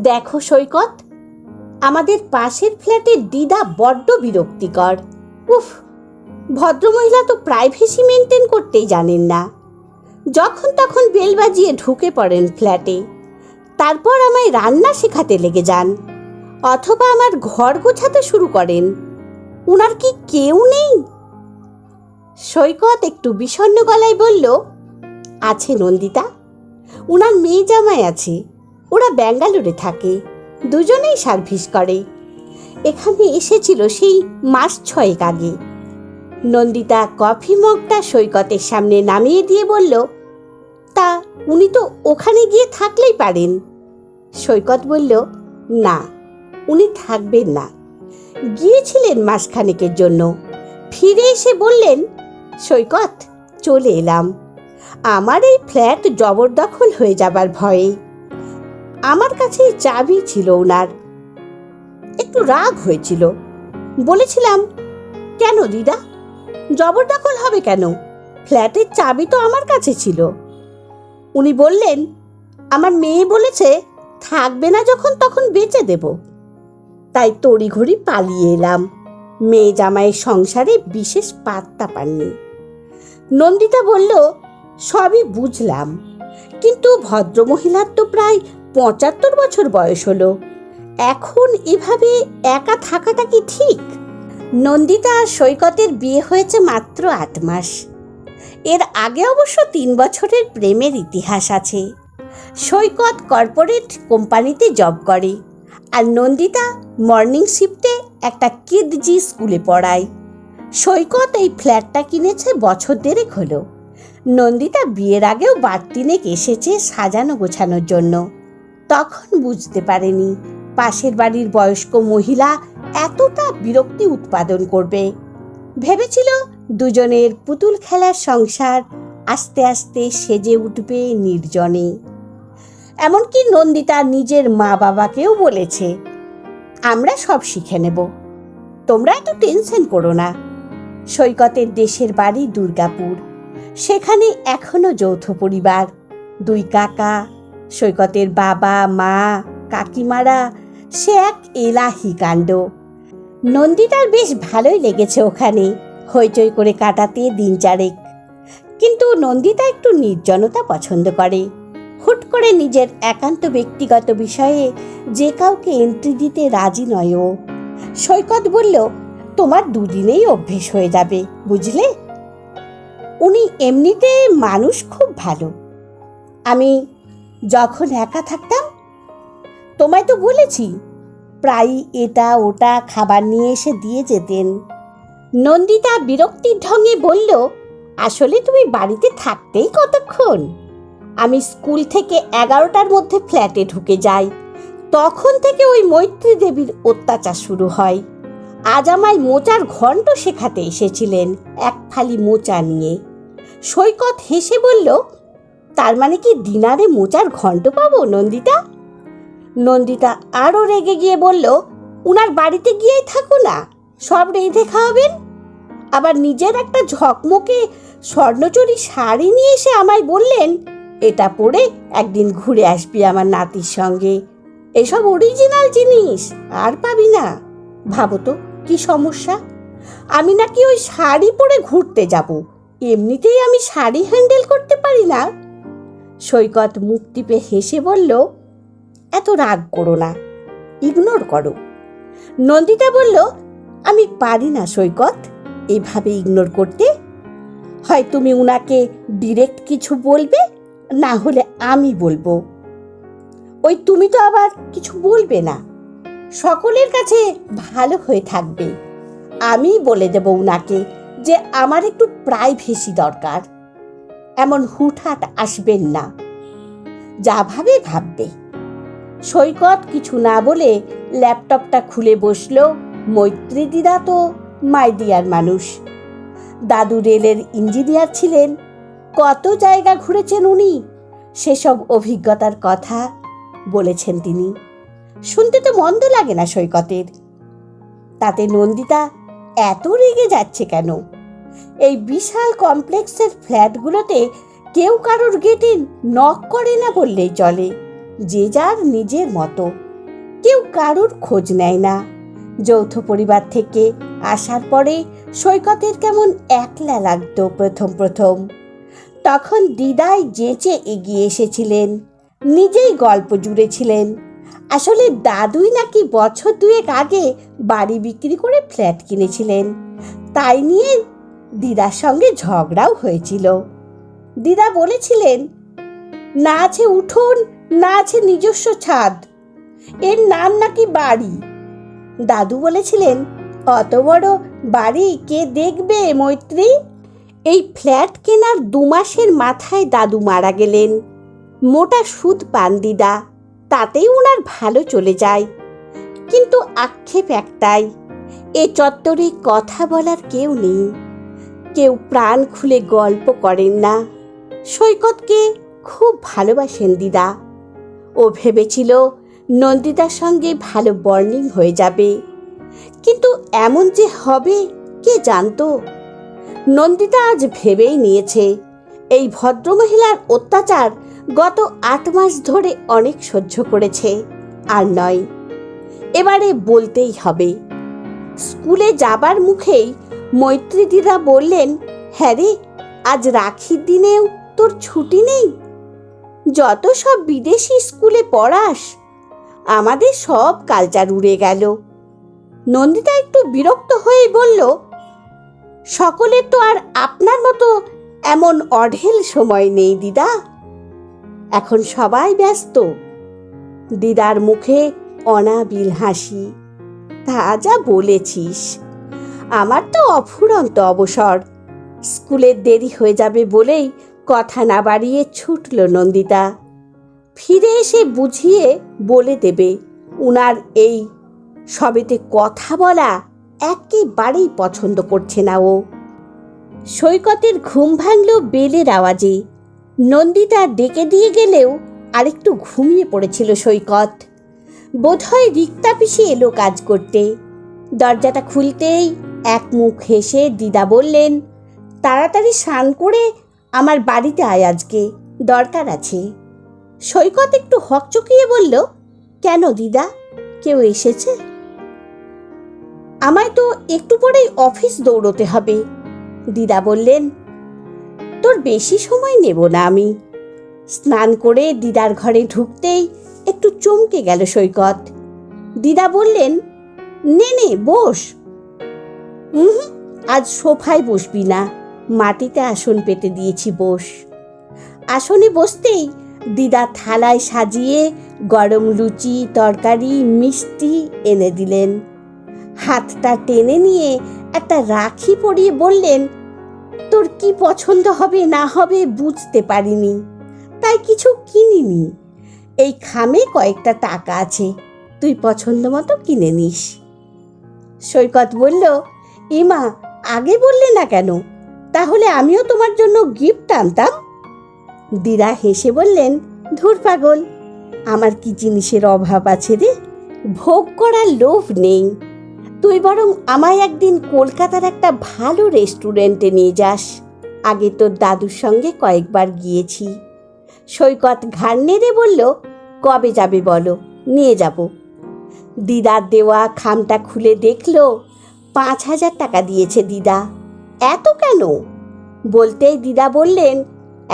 দেখো সৈকত, আমাদের পাশের ফ্ল্যাটের দিদা বড্ড বিরক্তিকর। উফ, ভদ্রমহিলা তো প্রাইভেসি মেনটেন করতেই জানেন না। যখন তখন বেল বাজিয়ে ঢুকে পড়েন ফ্ল্যাটে, তারপর আমায় রান্না শেখাতে লেগে যান, অথবা আমার ঘর গোছাতে শুরু করেন। উনার কি কেউ নেই? সৈকত একটু বিষণ্ণ গলায় বলল, আছে নন্দিতা, উনার মেয়ে জামাই আছে, ওরা ব্যাঙ্গালোরে থাকে, দুজনেই সার্ভিস করে। এখানে এসেছিল সেই মাস 6 আগে। নন্দিতা কফি মগটা সৈকতের সামনে নামিয়ে দিয়ে বলল, তা উনি তো ওখানে গিয়ে থাকলেই পারেন। সৈকত বলল, না, উনি থাকবেন না। গিয়েছিলেন মাসখানেকের জন্য, ফিরে এসে বললেন, সৈকত, চলে এলাম। আমার এই ফ্ল্যাট জবরদখল হয়ে যাবার ভয়ে। আমার কাছে চাবি ছিল ওনার। একটু রাগ হয়েছিল। বলেছিলাম, কেন দিদা, জবরদখল হবে কেন? ফ্ল্যাটের চাবি তো আমার কাছে ছিল। উনি বললেন, আমার মেয়ে বলেছে থাকবে না যখন তখন বেচে দেব। তাই তড়িঘড়ি পালিয়ে এলাম। মেয়ে জামাইয়ের সংসারে বিশেষ পাত্তা পাননি। নন্দিতা বলল, সবই বুঝলাম, কিন্তু ভদ্রমহিলার তো প্রায় 75 বছর বয়স হলো। এখন এভাবে একা থাকাটা কি ঠিক? নন্দিতা আর সৈকতের বিয়ে হয়েছে মাত্র 8 মাস। এর আগে অবশ্য 3 বছরের প্রেমের ইতিহাস আছে। সৈকত কর্পোরেট কোম্পানিতে জব করে, আর নন্দিতা মর্নিং শিফটে একটা কিডজি স্কুলে পড়ায়। সৈকত এই ফ্ল্যাটটা কিনেছে বছর 1.5 হলো। নন্দিতা বিয়ের আগেও বাড়তিনেক এসেছে সাজানো গোছানোর জন্য। তখন বুঝতে পারেনি পাশের বাড়ির বয়স্ক মহিলা এতটা বিরক্তি উৎপাদন করবে। ভেবেছিল দুজনের পুতুল খেলার সংসার আস্তে আস্তে সেজে উঠবে নির্জনে। এমনকি নন্দিতা নিজের মা বাবাকেও বলেছে, আমরা সব শিখে নেব, তোমরা এত টেনশন করো না। সৈকতের দেশের বাড়ি দুর্গাপুর। সেখানে এখনো যৌথ পরিবার, 2 কাকা, সৈকতের বাবা মা কাকিমারা। সে এক এলাহি কাণ্ড। নন্দিতার বেশ ভালোই লেগেছে ওখানে হইচই করে কাটাতে দিন 4। কিন্তু নন্দিতা একটু নির্জনতা পছন্দ করে। হুট করে নিজের একান্ত ব্যক্তিগত বিষয়ে যে কাউকে এন্ট্রি দিতে রাজি নয় ও। সৈকত বলল, তোমার 2 দিনেই অভ্যেস হয়ে যাবে, বুঝলে? উনি এমনিতে মানুষ খুব ভালো। আমি যখন একা থাকতাম, তোমায় তো বলেছি, প্রায়ই এটা ওটা খাবার নিয়ে এসে দিয়ে যেতেন। নন্দিতা বিরক্তির ঢঙে বলল, আসলে তুমি বাড়িতে থাকতেই কতক্ষণ? আমি স্কুল থেকে 11টার মধ্যে ফ্ল্যাটে ঢুকে যাই। তখন থেকে ওই মৈত্রী দেবীর অত্যাচার শুরু হয়। আজ আমায় মোচার ঘণ্ট শেখাতে এসেছিলেন, এক ফালি মোচা নিয়ে। সৈকত হেসে বলল, তার মানে কি ডিনারে মোচার ঘণ্ট পাবো নন্দিতা? নন্দিতা আরও রেগে গিয়ে বলল, উনার বাড়িতে গিয়েই থাকো না, সব রেঁধে খাওয়াবেন। আবার নিজের একটা ঝকমকে স্বর্ণচুরি শাড়ি নিয়ে এসে আমায় বললেন, এটা পরে একদিন ঘুরে আসবি আমার নাতির সঙ্গে। এসব অরিজিনাল জিনিস আর পাবি না। ভাবো তো কি সমস্যা? আমি নাকি ওই শাড়ি পরে ঘুরতে যাব? এমনিতেই আমি শাড়ি হ্যান্ডেল করতে পারি না। সৈকত মুখ টিপে হেসে বলল, এত রাগ করো না, ইগনোর করো। নন্দিতা বলল, আমি পারি না সৈকত এভাবে ইগনোর করতে। হয় তুমি উনাকে ডিরেক্ট কিছু বলবে, না হলে আমি বলবো। ওই তুমি তো আবার কিছু বলবে না, সকলের কাছে ভালো হয়ে থাকবে। আমি বলে দেব উনাকে যে আমার একটু প্রাইভেসি দরকার। এমন হুটহাট আসবেন না, যা ভাবে ভাববে। সৈকত কিছু না বলে ল্যাপটপটা খুলে বসলো। মৈত্রী দিদা তো মাই ডিয়ার মানুষ। দাদু রেলের ইঞ্জিনিয়ার ছিলেন, কত জায়গা ঘুরেছেন উনি, সেসব অভিজ্ঞতার কথা বলেছেন তিনি। শুনতে তো মন্দ লাগে না সৈকতের। তাতে নন্দিতা এত রেগে যাচ্ছে কেন? এই বিশাল কমপ্লেক্সের ফ্ল্যাটগুলোতে কেউ কারোর গেটে নক করে না বললেই চলে। যে যার নিজের মতো, কেউ কারোর খোঁজ নেয় না। যৌথ পরিবার থেকে আসার পরে সৈকতের কেমন একলা লাগতো প্রথম প্রথম। তখন দিদাই যেচে এগিয়ে এসেছিলেন, নিজেই গল্প জুড়েছিলেন। আসলে দাদুই নাকি বছর দুয়েক আগে বাড়ি বিক্রি করে ফ্ল্যাট কিনেছিলেন, তাই নিয়ে দিদার সঙ্গে ঝগড়াও হয়েছিল। দিদা বলেছিলেন, না আছে উঠোন, না আছে নিজস্ব ছাদ, এর নাম নাকি বাড়ি। দাদু বলেছিলেন, অত বড় বাড়ি কে দেখবে মৈত্রী? এই ফ্ল্যাট কেনার 2 মাসের মাথায় দাদু মারা গেলেন। মোটা সুদ পান দিদা, তাতেই ওনার ভালো চলে যায়। কিন্তু আক্ষেপ একটাই, এ চত্বরে কথা বলার কেউ নেই, কেউ প্রাণ খুলে গল্প করেন না। সৈকতকে খুব ভালোবাসেন দিদা। ও ভেবেছিল নন্দিতার সঙ্গে ভালো বর্নিং হয়ে যাবে, কিন্তু এমন যে হবে কে জানতো। নন্দিতা আজ ভেবেই নিয়েছে এই ভদ্রমহিলার অত্যাচার গত 8 মাস ধরে অনেক সহ্য করেছে, আর নয়, এবারে বলতেই হবে। স্কুলে যাবার মুখেই মৈত্রী দিদা বললেন, হ্যাঁ রে, আজ রাখির দিনেও তোর ছুটি নেই? যত সব বিদেশি স্কুলে পড়াস, আমাদের সব কালচার উড়ে গেল। নন্দিতা একটু বিরক্ত হয়ে বলল, সকলের তো আর আপনার মতো এমন অঢেল সময় নেই দিদা, এখন সবাই ব্যস্ত। দিদার মুখে অনাবিল হাসি, তা যা বলেছিস, আমার তো অফুরন্ত অবসর। স্কুলের দেরি হয়ে যাবে বলেই কথা না বাড়িয়ে ছুটল নন্দিতা। ফিরে এসে বুঝিয়ে বলে দেবে উনার এই সবেতে কথা বলা একেবারেই পছন্দ করছে না ও। সৈকতের ঘুম ভাঙল বেলের আওয়াজে। নন্দিতা ডেকে দিয়ে গেলেও আরেকটু ঘুমিয়ে পড়েছিল সৈকত। বোধহয় রিক্তা পিসি এলো কাজ করতে। দরজাটা খুলতেই এক মুখ হেসে দিদা বললেন, তাড়াতাড়ি স্নান করে আমার বাড়িতে আয়, আজকে দরকার আছে। সৈকত একটু হকচকিয়ে বলল, কেন দিদা, কেউ এসেছে? আমায় তো একটু পরেই অফিস দৌড়তে হবে। দিদা বললেন, তোর বেশি সময় নেব না আমি। স্নান করে দিদার ঘরে ঢুকতেই একটু চমকে গেল সৈকত। দিদা বললেন, নে নে বস। আজ সোফায় বসবি না, মাটিতে আসন পেতে দিয়েছি, বস। আসনে বসতেই দিদা থালায় সাজিয়ে গরম লুচি, তরকারি, মিষ্টি এনে দিলেন। হাতটা টেনে নিয়ে একটা রাখি পরিয়ে বললেন, তোর কি পছন্দ হবে না হবে বুঝতে পারিনি, তাই কিছু কিনিনি। এই খামে কয়েকটা টাকা আছে, তুই পছন্দ মতো কিনে নিস। সৈকত বলল, ইমা, আগে বললে না কেন? তাহলে আমিও তোমার জন্য গিফট আনতাম। দিদা হেসে বললেন, ধুর পাগল, আমার কি জিনিসের অভাব আছে রে? ভোগ করার লোভ নেই। তুই বরং আমায় একদিন কলকাতার একটা ভালো রেস্টুরেন্টে নিয়ে যাস। আগে তোর দাদুর সঙ্গে কয়েকবার গিয়েছি। সৈকত ঘাড় নেড়ে বলল, কবে যাবে বলো, নিয়ে যাব। দিদার দেওয়া খামটা খুলে দেখল 5,000 টাকা দিয়েছে দিদা। এত কেন? বলতেই দিদা বললেন,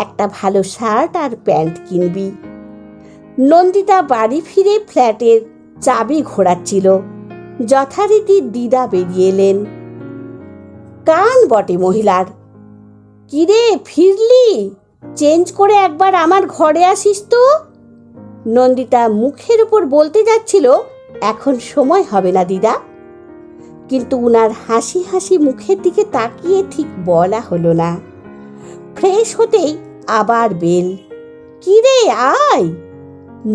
একটা ভালো শার্ট আর প্যান্ট কিনবি। নন্দিতা বাড়ি ফিরে ফ্ল্যাটের চাবি ঘোরাচ্ছিল। যথারীতি দিদা বেরিয়ে এলেন। কান বটে মহিলার। কিরে, ফিরলি? চেঞ্জ করে একবার আমার ঘরে আসিস তো। নন্দিতা মুখের উপর বলতে যাচ্ছিল, এখন সময় হবে না দিদা, কিন্তু উনার হাসি হাসি মুখের দিকে তাকিয়ে ঠিক বলা হলো না। ফ্রেশ হতেই আবার বেল। কিরে, আয়।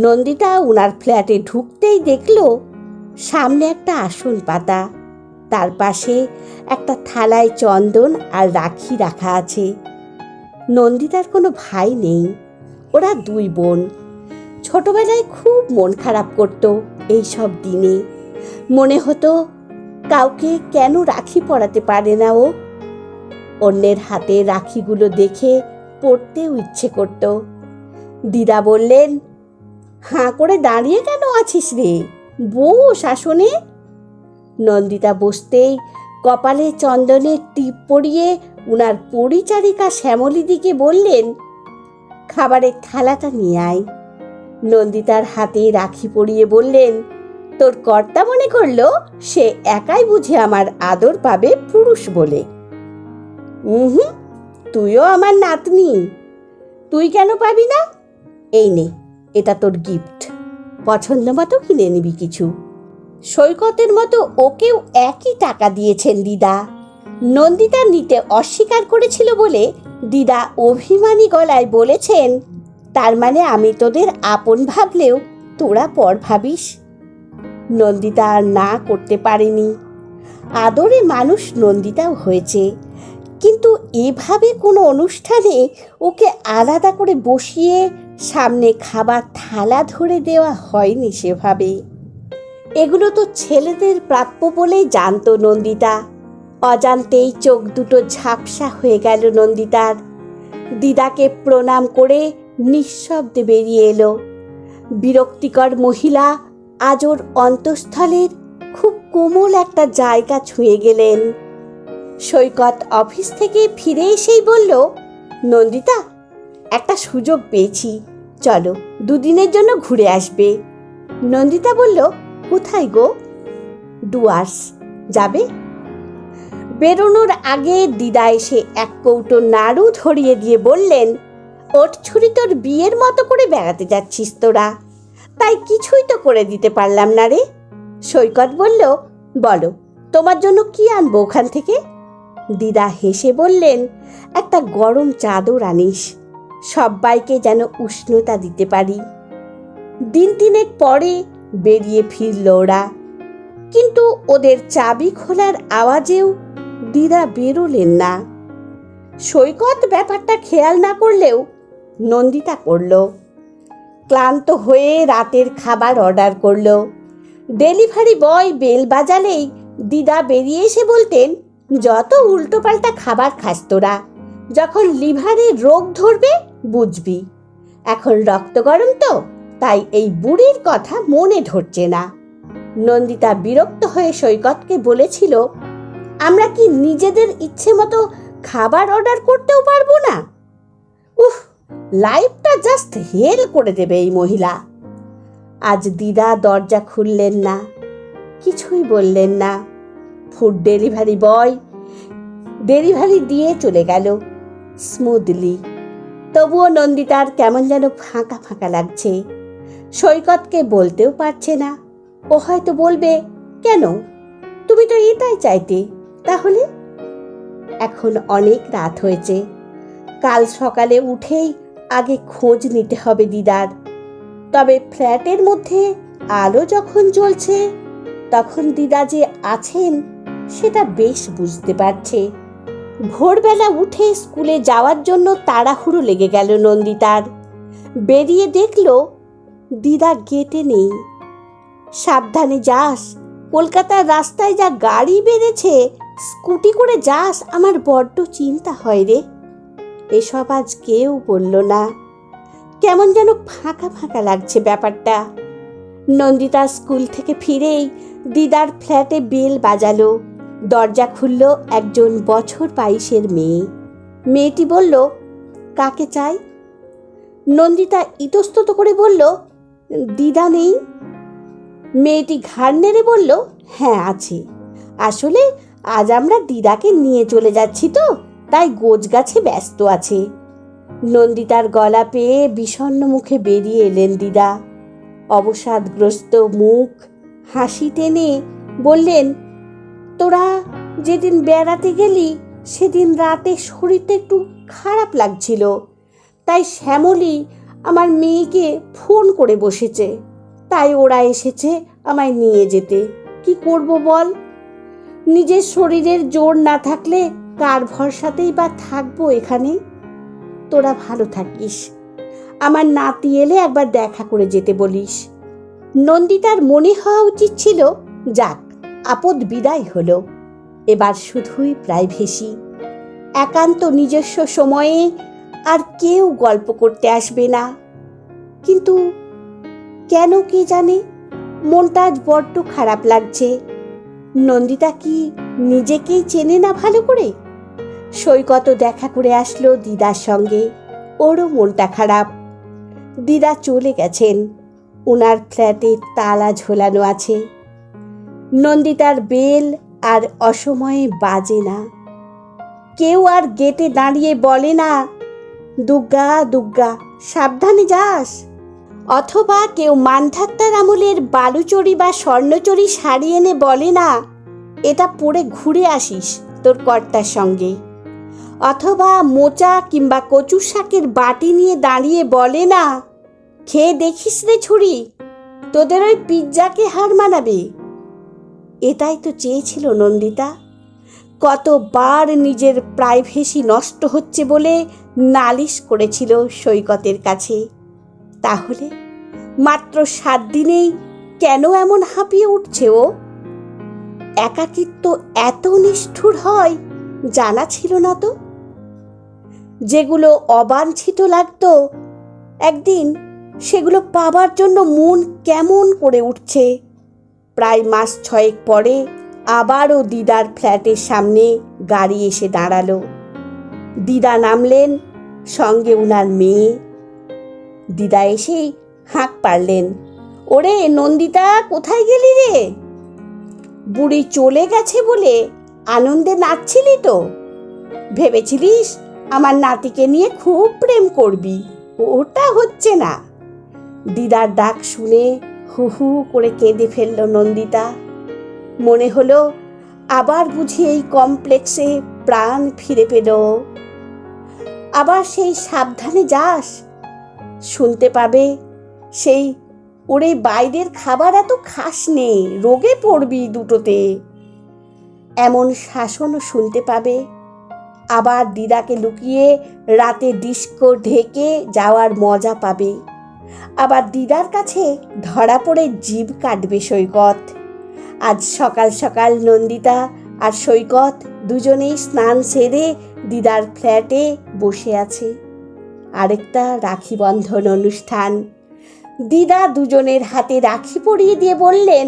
নন্দিতা উনার ফ্ল্যাটে ঢুকতেই দেখল সামনে একটা আসন পাতা, তার পাশে একটা থালায় চন্দন আর রাখি রাখা আছে। নন্দিতার কোনো ভাই নেই, ওরা 2 বোন। ছোটবেলায় খুব মন খারাপ করত এই সব দিনে। মনে হতো কাউকে কেন রাখি পরাতে পারে না ও। অন্যের হাতে রাখিগুলো দেখে পড়তেও ইচ্ছে করত। দিদা বললেন, হাঁ করে দাঁড়িয়ে কেন আছিস রে? বস আসনে। নন্দিতা বসতেই কপালে চন্দনের টিপ পরিয়ে উনার পরিচারিকা শ্যামলীদিকে বললেন, খাবারের থালাটা নিয়ে আয়। নন্দিতার হাতে রাখি পরিয়ে বললেন, তোর কর্তা মনে করলো সে একাই বুঝে আমার আদর পাবে পুরুষ বলে। হুম, তুইও আমার নাতনি, তুই কেন পাবি না? এই নে, এটা তোর গিফট, পছন্দ মতো কিনে নিবি কিছু। সৈকতের মতো ওকেও একই টাকা দিয়েছেন দিদা। নন্দিতা নিতে অস্বীকার করেছিল বলে দিদা অভিমানী গলায় বলেছেন, তার মানে আমি তোদের আপন ভাবলেও তোরা পর ভাবিস। নন্দিতা আর না করতে পারেনি। আদরে মানুষ নন্দিতাও হয়েছে, কিন্তু এভাবে কোনো অনুষ্ঠানে ওকে আলাদা করে বসিয়ে সামনে খাবার থালা ধরে দেওয়া হয়নি সেভাবে। এগুলো তো ছেলেদের প্রাপ্য বলেই জানতো নন্দিতা। অজান্তেই চোখ দুটো ঝাপসা হয়ে গেল নন্দিতার। দিদাকে প্রণাম করে নিঃশব্দে বেরিয়ে এলো। বিরক্তিকর মহিলা আজ ওর অন্তঃস্থলের খুব কোমল একটা জায়গা ছুঁয়ে গেলেন। সৈকত অফিস থেকে ফিরে এসেই বলল, নন্দিতা, একটা সুযোগ পেয়েছি, চলো দুদিনের জন্য ঘুরে আসবে। নন্দিতা বলল, কোথায় গো? ডুয়ার্স। যাবে? বেরোনোর আগে দিদা এসে এক কৌটো নাড়ু ধরিয়ে দিয়ে বললেন, ওট ছুরি তোর বিয়ের মতো করে বেড়াতে যাচ্ছিস তোরা, তাই কিছুই তো করে দিতে পারলাম না রে। সৈকত বলল, বলো তোমার জন্য কি আনবো ওখান থেকে? দিদা হেসে বললেন, একটা গরম চাদর আনিস, সব্বাইকে যেন উষ্ণতা দিতে পারি। দিন তিনেক পরে বেরিয়ে ফিরল ওরা, কিন্তু ওদের চাবি খোলার আওয়াজেও দিদা বেরোলেন না। সৈকত ব্যাপারটা খেয়াল না করলেও নন্দিতা করল। ক্লান্ত হয়ে রাতের খাবার অর্ডার করল। ডেলিভারি বয় বেল বাজালেই দিদা বেরিয়ে এসে বলতেন, যত উল্টোপাল্টা খাবার খাস তোরা, যখন লিভারে রোগ ধরবে বুঝবি। এখন রক্ত গরম তো, তাই এই বুড়ির কথা মনে ধরছে না। নন্দিতা বিরক্ত হয়ে সৈকতকে বলেছিল, আমরা কি নিজেদের ইচ্ছে মতো খাবার অর্ডার করতেও পারবো না? উফ, লাইফটা জাস্ট হেল করে দেবে এই মহিলা। আজ দিদা দরজা খুললেন না, কিছুই বললেন না। ফুড ডেলিভারি বয় ডেলিভারি দিয়ে চলে গেল স্মুথলি। তবুও নন্দিতার কেমন যেন ফাঁকা ফাঁকা লাগছে। সৈকতকে বলতেও পারছে না। ও হয়তো বলবে, কেন, তুমি তো এটাই চাইতে, তাহলে? এখন অনেক রাত হয়েছে, কাল সকালে উঠেই আগে খোঁজ নিতে হবে দিদার। তবে ফ্ল্যাটের মধ্যে আলো যখন জ্বলছে, তখন দিদা যে আছেন সেটা বেশ বুঝতে পারছে। ভোরবেলা উঠে স্কুলে যাওয়ার জন্য তাড়াহুড়ো লেগে গেল নন্দিতার। বেরিয়ে দেখল দিদা গেটে নেই। সাবধানে যাস, কলকাতার রাস্তায় যা গাড়ি বেড়েছে, স্কুটি করে যাস, আমার বড্ড চিন্তা হয় রে। এসব আজ কেউ বলল না। কেমন যেন ফাঁকা ফাঁকা লাগছে ব্যাপারটা। নন্দিতা স্কুল থেকে ফিরেই দিদার ফ্ল্যাটে বেল বাজালো। দরজা খুলল একজন বছর 22-এর মেয়ে। মেয়েটি বলল, কাকে চাই? নন্দিতা ইতস্তত করে বলল, দিদা নেই। মেয়েটি ঘাড় নেড়ে বলল, হ্যাঁ আছে, আসলে আজ আমরা দিদাকে নিয়ে চলে যাচ্ছি তো, তাই গোছগাছে ব্যস্ত আছে। নন্দিতার গলা পেয়ে বিষণ্ণ মুখে বেরিয়ে এলেন দিদা। অবসাদগ্রস্ত মুখ, হাসি টেনে বললেন, তোরা যেদিন বেড়াতে গেলি সেদিন রাতে শরীরটা একটু খারাপ লাগছিল, তাই শ্যামলী আমার মেয়েকে ফোন করে বসেছে, তাই ওরা এসেছে আমায় নিয়ে যেতে। কি করব বল, নিজের শরীরের জোর না থাকলে কার ভরসাতেই বা থাকবো এখানে। তোরা ভালো থাকিস, আমার নাতি এলে একবার দেখা করে যেতে বলিস। নন্দিতার মনে হওয়া উচিত ছিল, যাক আপদ বিদায় হলো, এবার শুধুই প্রাইভেসি, একান্ত নিজস্ব সময়ে আর কেউ গল্প করতে আসবে না। কিন্তু কেন কে জানে মনটা আজ বড্ড খারাপ লাগছে। নন্দিতা কি নিজেকেই চেনে না ভালো করে? সৈকতও দেখা করে আসলো দিদার সঙ্গে, ওরও মনটা খারাপ। দিদা চলে গেছেন, ওনার ফ্ল্যাটে তালা ঝোলানো আছে। নন্দিতার বেল আর অসময়ে বাজে না, কেউ আর গেটে দাঁড়িয়ে বলে না দুগ্গা দুগ্গা সাবধানে যাস, অথবা কেউ মানধাত্তার আমলের বালুচরি বা স্বর্ণচরি শাড়ি এনে বলে না এটা পরে ঘুরে আসিস তোর কর্তার সঙ্গে, অথবা মোচা কিংবা কচুর শাকের বাটি নিয়ে দাঁড়িয়ে বলে না খেয়ে দেখিস রে ছুরি, তোদের ওই পিৎজাকে হার মানাবে। এটাই তো চেয়েছিল নন্দিতা। কতবার নিজের প্রাইভেসি নষ্ট হচ্ছে বলে নালিশ করেছিল সৈকতের কাছে। তাহলে মাত্র 7 দিনেই কেন এমন হাঁপিয়ে উঠছে ও? একাকিত্ব এত নিষ্ঠুর হয় জানা ছিল না তো। যেগুলো অবাঞ্ছিত লাগতো একদিন, সেগুলো পাবার জন্য মন কেমন করে উঠছে। প্রায় মাস 6 পরে আবারও দিদার ফ্ল্যাটের সামনে গাড়ি এসে দাঁড়ালো। দিদা নামলেন, সঙ্গে উনার মেয়ে। দিদা এসেই হাঁক পারলেন, ওরে নন্দিতা, কোথায় গেলি রে? বুড়ি চলে গেছে বলে আনন্দে নাচছিলি তো? ভেবেছিলিস আমার নাতিকে নিয়ে খুব প্রেম করবি, ওটা হচ্ছে না। দিদার ডাক শুনে হু হু করে কেঁদে ফেলল নন্দিতা। মনে হলো আবার বুঝি এই কমপ্লেক্সে প্রাণ ফিরে পেল। আবার সেই সাবধানে যাস শুনতে পাবে, সেই ওরে বাইরের খাবার এত খাস নে, রোগে পড়বি দুটোতে, এমন শাসনও শুনতে পাবে। আবার দিদাকে লুকিয়ে রাতে ডিস্কো ঢেকে যাওয়ার মজা পাবে। আবার দিদার কাছে ধরা পড়ে জিভ কাটবে সৈকত। আজ সকাল সকাল নন্দিতা আর সৈকত দুজনেই স্নান সেরে দিদার ফ্ল্যাটে বসে আছে। আরেকটা রাখি বন্ধন অনুষ্ঠান। দিদা দুজনের হাতে রাখি পরিয়ে দিয়ে বললেন,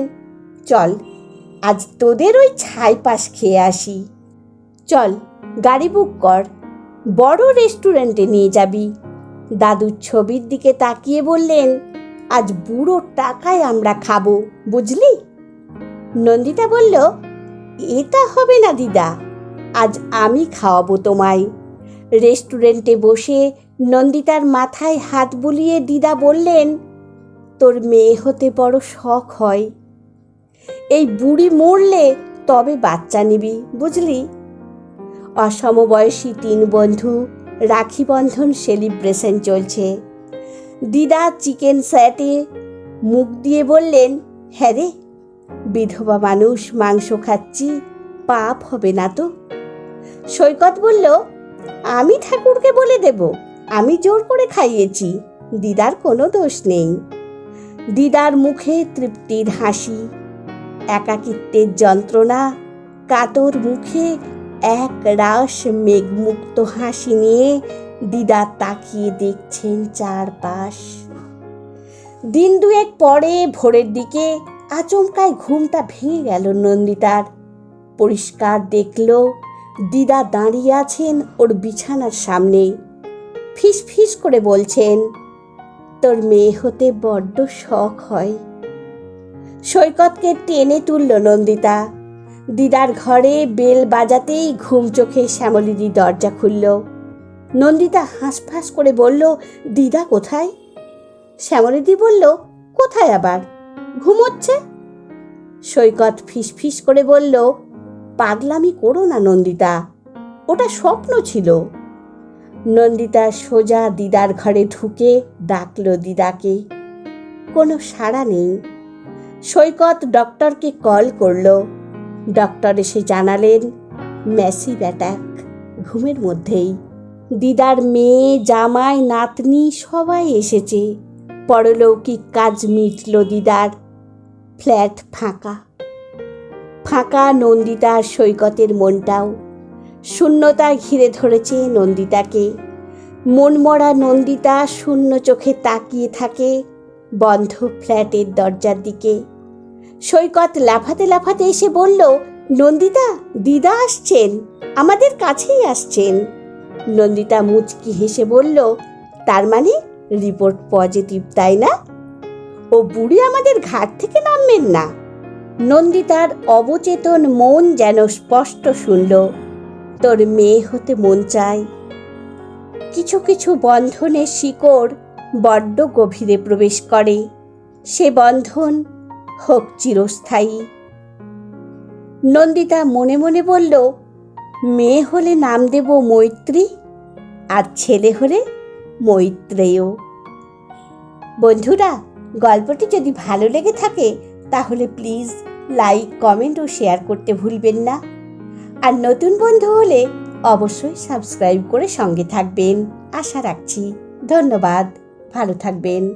চল আজ তোদের ওই ছাই পাশ খেয়ে আসি। চল গাড়ি বুক কর, বড় রেস্টুরেন্টে নিয়ে যাবি। দাদুর ছবির দিকে তাকিয়ে বললেন, আজ বুড়োর টাকায় আমরা খাবো, বুঝলি? নন্দিতা বলল, এটা হবে না দিদা, আজ আমি খাওয়াবো তোমায়। রেস্টুরেন্টে বসে নন্দিতার মাথায় হাত বুলিয়ে দিদা বললেন, তোর মেয়ে হতে বড় শখ হয়, এই বুড়ি মরলে তবে বাচ্চা নিবি, বুঝলি? অসমবয়সী 3 বন্ধু রাখি বন্ধন সেলিব্রেশন চলছে। দিদা চিকেন স্যাটে মুখ দিয়ে বললেন, হ্যাঁ রে, বিধবা মানুষ মাংস খাচ্ছি, পাপ হবে না তো? সৈকত বলল, আমি ঠাকুরকে বলে দেব আমি জোর করে খাইয়েছি, দিদার কোনো দোষ নেই। দিদার মুখে তৃপ্তির হাসি, একাকিত্বের যন্ত্রণা কাতর মুখে এক রাস মেঘমুক্ত হাসি নিয়ে দিদা তাকিয়ে দেখছেন চারপাশ। দিন 2 পরে ভোরের দিকে আচমকায় ঘুমটা ভেঙে গেল নন্দিতার। পরিষ্কার দেখল দিদা দাঁড়িয়ে আছেন ওর বিছানার সামনে, ফিস ফিস করে বলছেন, তোর মেয়ে হতে বড্ড শখ হয়। সৈকতকে টেনে তুলল নন্দিতা। দিদার ঘরে বেল বাজাতেই ঘুম চোখে শ্যামলিদি দরজা খুলল। নন্দিতা হাঁসফাঁস করে বলল, দিদা কোথায়? শ্যামলিদি বলল, কোথায় আবার, ঘুমোচ্ছে। সৈকত ফিসফিস করে বলল, পাগলামি করো না নন্দিতা, ওটা স্বপ্ন ছিল। নন্দিতা সোজা দিদার ঘরে ঢুকে ডাকল দিদাকে। কোনো সাড়া নেই। সৈকত ডক্টরকে কল করল। ডক্টর এসে জানালেন, ম্যাসিভ অ্যাটাক, ঘুমের মধ্যেই। দিদার মেয়ে, জামাই, নাতনি সবাই এসেছে। পরলৌকিক কাজ মিটল দিদার। ফ্ল্যাট ফাঁকা। ফাঁকা নন্দিতা আর সৈকতের মনটাও। শূন্যতা ঘিরে ধরেছে নন্দিতাকে। মনমরা নন্দিতা শূন্য চোখে তাকিয়ে থাকে। বন্ধ ফ্ল্যাটের দরজার দিকে। সৈকত লাফাতে লাফাতে এসে বলল, নন্দিতা, দিদা আসছেন, আমাদের কাছেই আসছেন। নন্দিতা মুচকি হেসে বলল, তার মানে রিপোর্ট পজিটিভ, তাই না? ও বুড়ি আমাদের ঘাট থেকে নামবেন না। নন্দিতার অবচেতন মন যেন স্পষ্ট শুনল, তোর মেয়ে হতে মন চায়। কিছু কিছু বন্ধনের শিকড় বড্ড গভীরে প্রবেশ করে, সে বন্ধন হোক চিরস্থায়ী। নন্দিতা মনে মনে বলল, মেয়ে হলে নাম দেব মৈত্রী, আর ছেলে হলে মৈত্রেয়। বন্ধুরা, গল্পটি যদি ভালো লেগে থাকে তাহলে প্লিজ লাইক, কমেন্ট ও শেয়ার করতে ভুলবেন না। আর নতুন বন্ধু হলে অবশ্যই সাবস্ক্রাইব করে সঙ্গে থাকবেন, আশা রাখছি। ধন্যবাদ, ভালো থাকবেন।